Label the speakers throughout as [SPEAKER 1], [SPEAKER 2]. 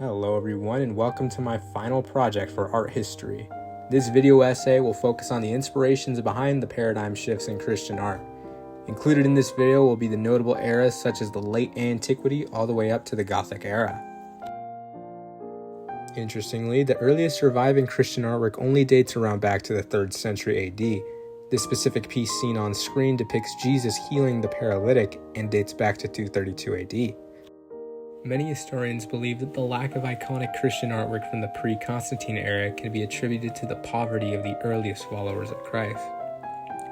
[SPEAKER 1] Hello everyone, and welcome to my final project for art history. This video essay will focus on the inspirations behind the paradigm shifts in Christian art. Included in this video will be the notable eras such as the late antiquity all the way up to the Gothic era. Interestingly, the earliest surviving Christian artwork only dates around back to the 3rd century AD. This specific piece seen on screen depicts Jesus healing the paralytic and dates back to 232 AD. Many historians believe that the lack of iconic Christian artwork from the pre-Constantine era can be attributed to the poverty of the earliest followers of Christ,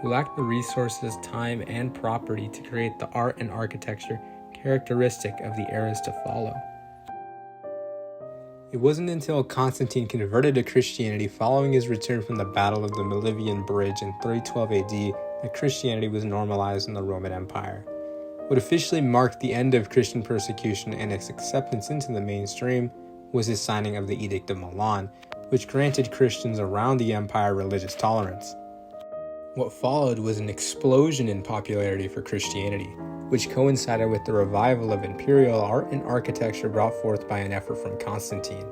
[SPEAKER 1] who lacked the resources, time, and property to create the art and architecture characteristic of the eras to follow. It wasn't until Constantine converted to Christianity following his return from the Battle of the Milvian Bridge in 312 AD that Christianity was normalized in the Roman Empire. What officially marked the end of Christian persecution and its acceptance into the mainstream was his signing of the Edict of Milan, which granted Christians around the empire religious tolerance. What followed was an explosion in popularity for Christianity, which coincided with the revival of imperial art and architecture brought forth by an effort from Constantine.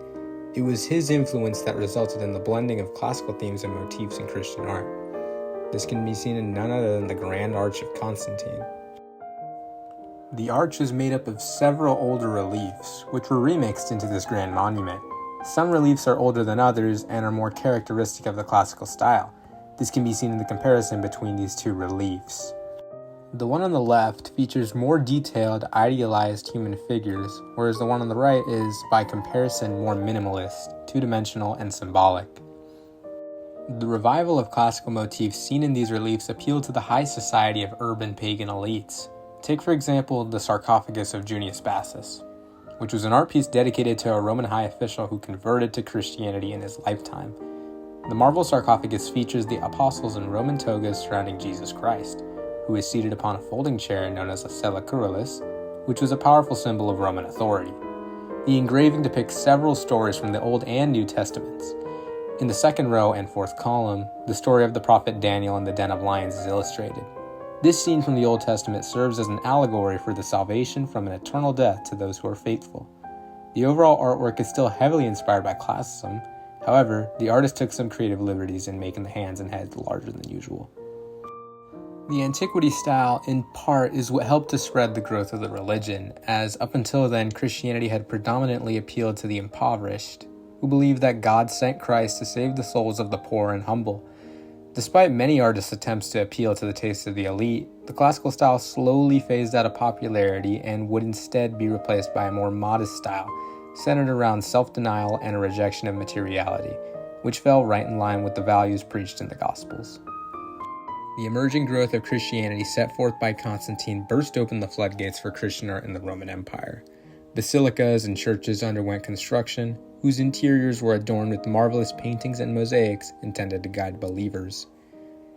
[SPEAKER 1] It was his influence that resulted in the blending of classical themes and motifs in Christian art. This can be seen in none other than the Grand Arch of Constantine. The arch was made up of several older reliefs, which were remixed into this grand monument. Some reliefs are older than others and are more characteristic of the classical style. This can be seen in the comparison between these two reliefs. The one on the left features more detailed, idealized human figures, whereas the one on the right is, by comparison, more minimalist, two-dimensional, and symbolic. The revival of classical motifs seen in these reliefs appealed to the high society of urban pagan elites. Take, for example, the sarcophagus of Junius Bassus, which was an art piece dedicated to a Roman high official who converted to Christianity in his lifetime. The marble sarcophagus features the apostles in Roman togas surrounding Jesus Christ, who is seated upon a folding chair known as a sella cruris, which was a powerful symbol of Roman authority. The engraving depicts several stories from the Old and New Testaments. In the second row and fourth column, the story of the prophet Daniel in the den of lions is illustrated. This scene from the Old Testament serves as an allegory for the salvation from an eternal death to those who are faithful. The overall artwork is still heavily inspired by classicism. However, the artist took some creative liberties in making the hands and heads larger than usual. The antiquity style, in part, is what helped to spread the growth of the religion, as up until then, Christianity had predominantly appealed to the impoverished, who believed that God sent Christ to save the souls of the poor and humble. Despite many artists' attempts to appeal to the taste of the elite, the classical style slowly phased out of popularity and would instead be replaced by a more modest style, centered around self-denial and a rejection of materiality, which fell right in line with the values preached in the Gospels. The emerging growth of Christianity set forth by Constantine burst open the floodgates for Christian art in the Roman Empire. Basilicas and churches underwent construction, whose interiors were adorned with marvelous paintings and mosaics intended to guide believers.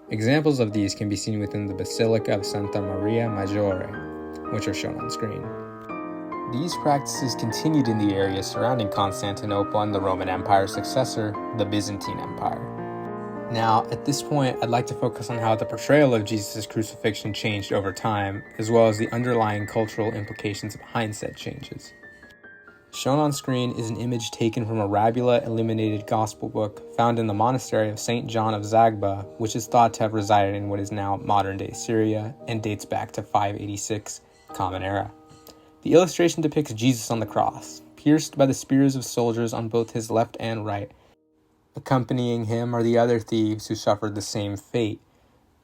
[SPEAKER 1] Examples of these can be seen within the Basilica of Santa Maria Maggiore, which are shown on screen. These practices continued in the area surrounding Constantinople and the Roman Empire's successor, the Byzantine Empire. Now, at this point, I'd like to focus on how the portrayal of Jesus' crucifixion changed over time, as well as the underlying cultural implications behind said changes. Shown on screen is an image taken from a Rabula illuminated gospel book found in the monastery of St. John of Zagba, which is thought to have resided in what is now modern-day Syria and dates back to 586 Common Era. The illustration depicts Jesus on the cross, pierced by the spears of soldiers on both his left and right. Accompanying him are the other thieves who suffered the same fate.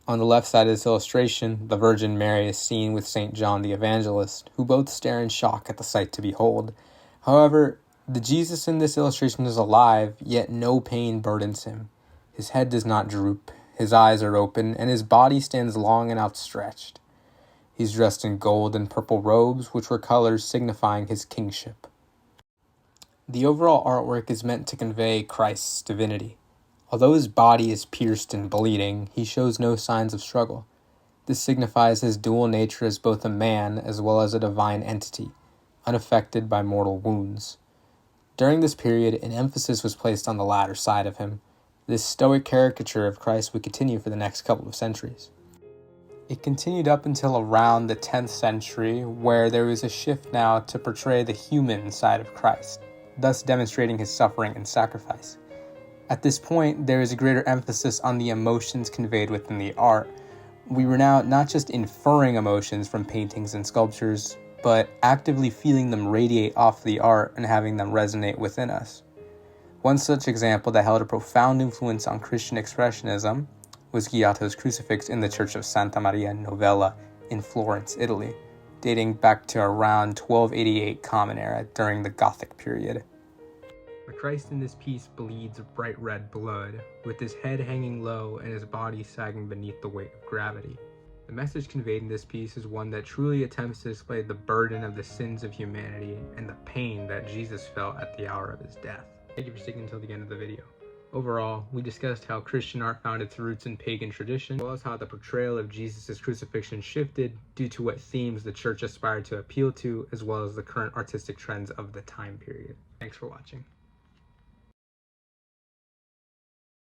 [SPEAKER 1] On the left side of this illustration, the Virgin Mary is seen with St. John the Evangelist, who both stare in shock at the sight to behold. However, the Jesus in this illustration is alive, yet no pain burdens him. His head does not droop, his eyes are open, and his body stands long and outstretched. He's dressed in gold and purple robes, which were colors signifying his kingship. The overall artwork is meant to convey Christ's divinity. Although his body is pierced and bleeding, he shows no signs of struggle. This signifies his dual nature as both a man as well as a divine entity, unaffected by mortal wounds. During this period, an emphasis was placed on the latter side of him. This stoic caricature of Christ would continue for the next couple of centuries. It continued up until around the 10th century, where there was a shift now to portray the human side of Christ. thus demonstrating his suffering and sacrifice. At this point, there is a greater emphasis on the emotions conveyed within the art. We were now not just inferring emotions from paintings and sculptures, but actively feeling them radiate off the art and having them resonate within us. One such example that held a profound influence on Christian expressionism was Giotto's Crucifix in the Church of Santa Maria Novella in Florence, Italy, dating back to around 1288 Common Era during the Gothic period. The Christ in this piece bleeds bright red blood, with his head hanging low and his body sagging beneath the weight of gravity. The message conveyed in this piece is one that truly attempts to display the burden of the sins of humanity and the pain that Jesus felt at the hour of his death. Thank you for sticking until the end of the video. Overall, we discussed how Christian art found its roots in pagan tradition, as well as how the portrayal of Jesus' crucifixion shifted due to what themes the church aspired to appeal to, as well as the current artistic trends of the time period. Thanks for watching.